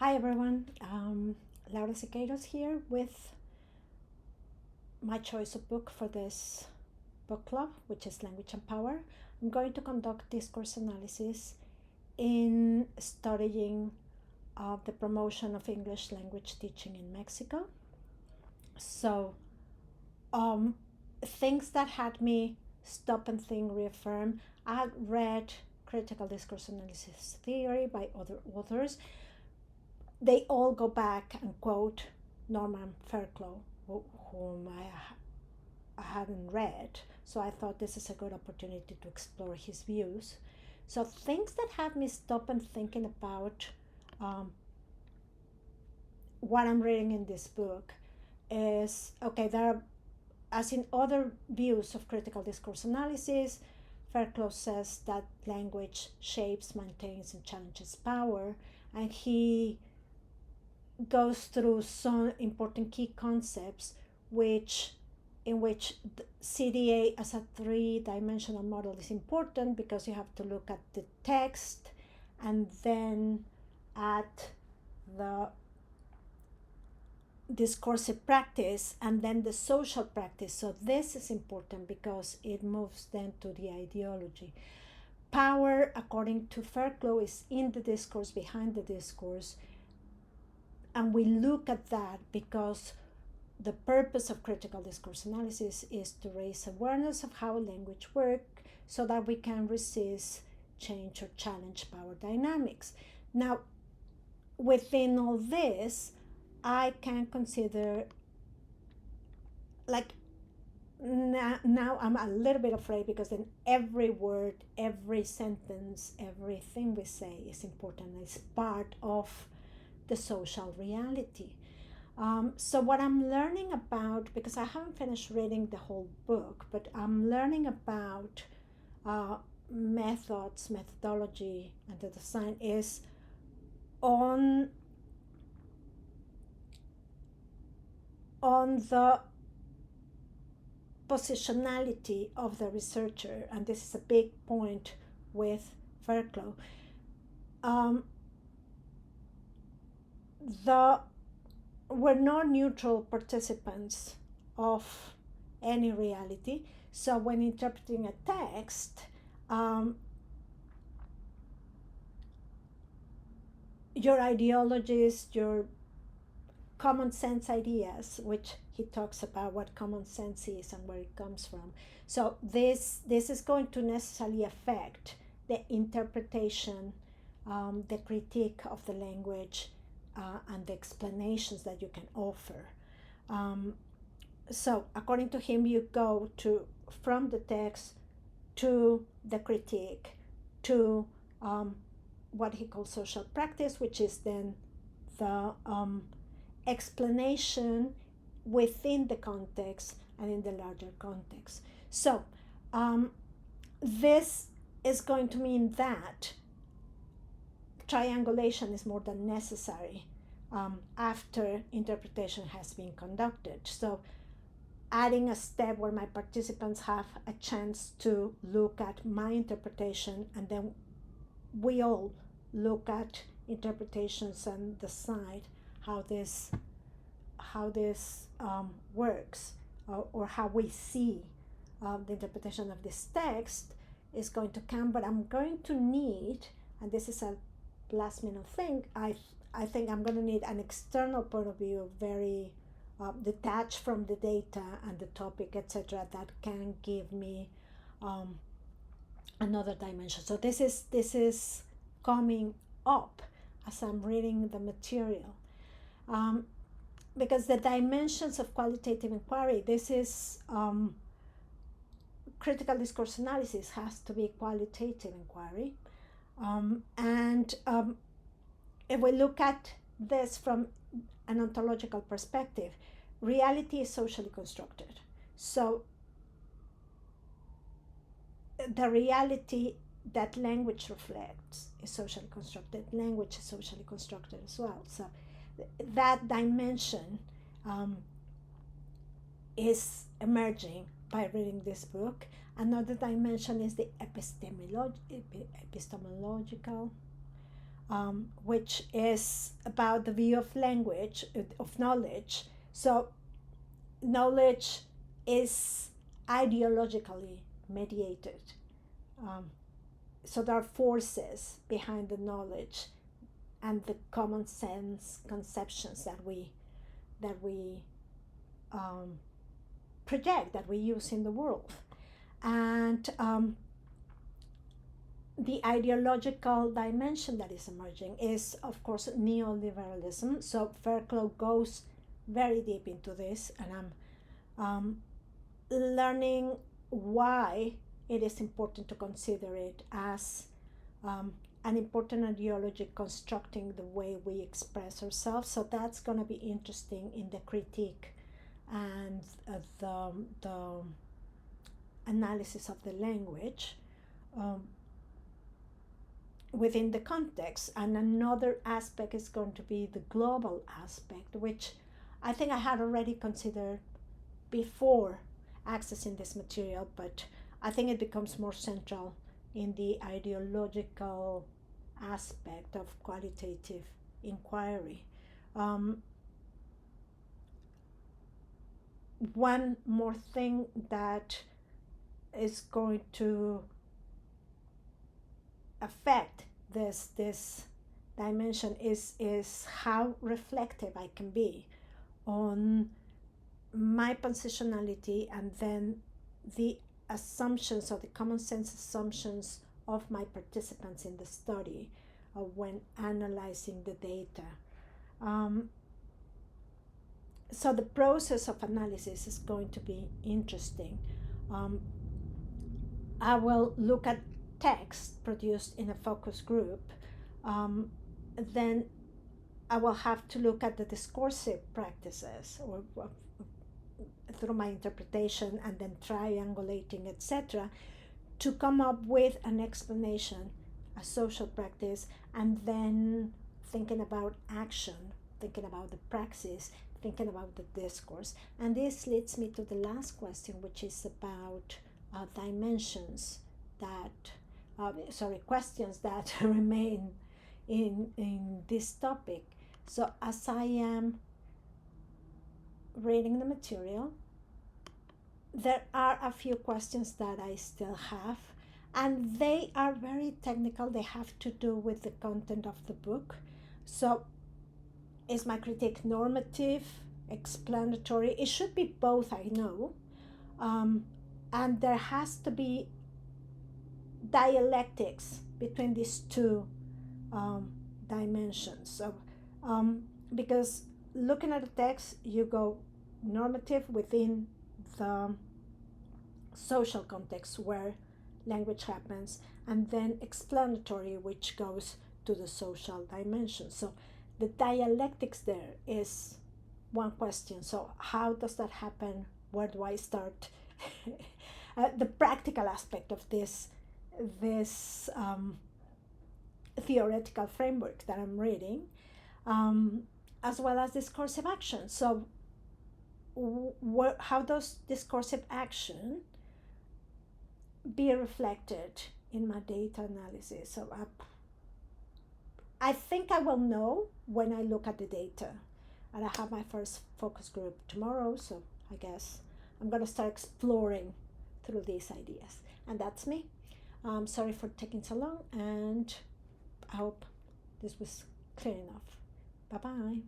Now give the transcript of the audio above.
Hi everyone, Laura Siqueiros here with my choice of book for this book club, which is Language and Power. I'm going to conduct discourse analysis in studying the promotion of English language teaching in Mexico. So, things that had me stop and think, reaffirm. I had read critical discourse analysis theory by other authors. They all go back and quote Norman Fairclough, whom I hadn't read. So I thought this is a good opportunity to explore his views. So things that have me stop and thinking about what I'm reading in this book is, okay, there are, as in other views of critical discourse analysis, Fairclough says that language shapes, maintains, and challenges power, and he goes through some important key concepts in which CDA as a three-dimensional model is important because you have to look at the text and then at the discursive practice and then the social practice. So this is important because it moves then to the ideology. Power, according to Fairclough, is in the discourse, behind the discourse, and we look at that because the purpose of critical discourse analysis is to raise awareness of how language works so that we can resist, change, or challenge power dynamics. Now, within all this, I can consider, like, now I'm a little bit afraid because then every word, every sentence, everything we say is important. It's part of the social reality. So what I'm learning about, because I haven't finished reading the whole book, but I'm learning about methods, methodology, and the design is on the positionality of the researcher, and this is a big point with Fairclough. We're not neutral participants of any reality. So when interpreting a text, your ideologies, your common sense ideas, which he talks about what common sense is and where it comes from. So this is going to necessarily affect the interpretation, the critique of the language, and the explanations that you can offer. So according to him, you go from the text to the critique to what he calls social practice, which is then the explanation within the context and in the larger context. So this is going to mean that triangulation is more than necessary after interpretation has been conducted. So adding a step where my participants have a chance to look at my interpretation, and then we all look at interpretations and decide how this works, or how we see the interpretation of this text is going to come. But I'm going to need, and this is a last minute thing, I think I'm going to need an external point of view, very detached from the data and the topic, etc., that can give me another dimension. So this is coming up as I'm reading the material, because the dimensions of qualitative inquiry, this is critical discourse analysis has to be qualitative inquiry, and if we look at this from an ontological perspective, reality is socially constructed. So the reality that language reflects is socially constructed. Language is socially constructed as well. So that dimension is emerging by reading this book. Another dimension is the epistemological which is about the view of language, of knowledge. So, knowledge is ideologically mediated. Um, so, there are forces behind the knowledge and the common sense conceptions that we um, project, that we use in the world. And the ideological dimension that is emerging is, of course, neoliberalism. So Fairclough goes very deep into this, and I'm learning why it is important to consider it as an important ideology constructing the way we express ourselves. So that's going to be interesting in the critique and the analysis of the language within the context. And another aspect is going to be the global aspect, which I think I had already considered before accessing this material, but I think it becomes more central in the ideological aspect of qualitative inquiry. One more thing that is going to affect this dimension is how reflective I can be on my positionality, and then the assumptions or the common sense assumptions of my participants in the study when analyzing the data. So the process of analysis is going to be interesting. I will look at text produced in a focus group. Then I will have to look at the discursive practices or through my interpretation, and then triangulating, etc., to come up with an explanation, a social practice, and then thinking about action, thinking about the praxis, thinking about the discourse. And this leads me to the last question, which is about dimensions that, questions that remain in this topic. So as I am reading the material, there are a few questions that I still have, and they are very technical. They have to do with the content of the book. So, is my critique normative, explanatory? It should be both, I know. And there has to be dialectics between these two dimensions. So, because looking at the text, you go normative within the social context where language happens, and then explanatory, which goes to the social dimension. So the dialectics there is one question. So how does that happen? Where do I start? The practical aspect of this theoretical framework that I'm reading, as well as discursive action. So how does discursive action be reflected in my data analysis? So I think I will know when I look at the data, and I have my first focus group tomorrow, so I guess I'm going to start exploring through these ideas. And that's me. Sorry for taking so long, and I hope this was clear enough. Bye bye.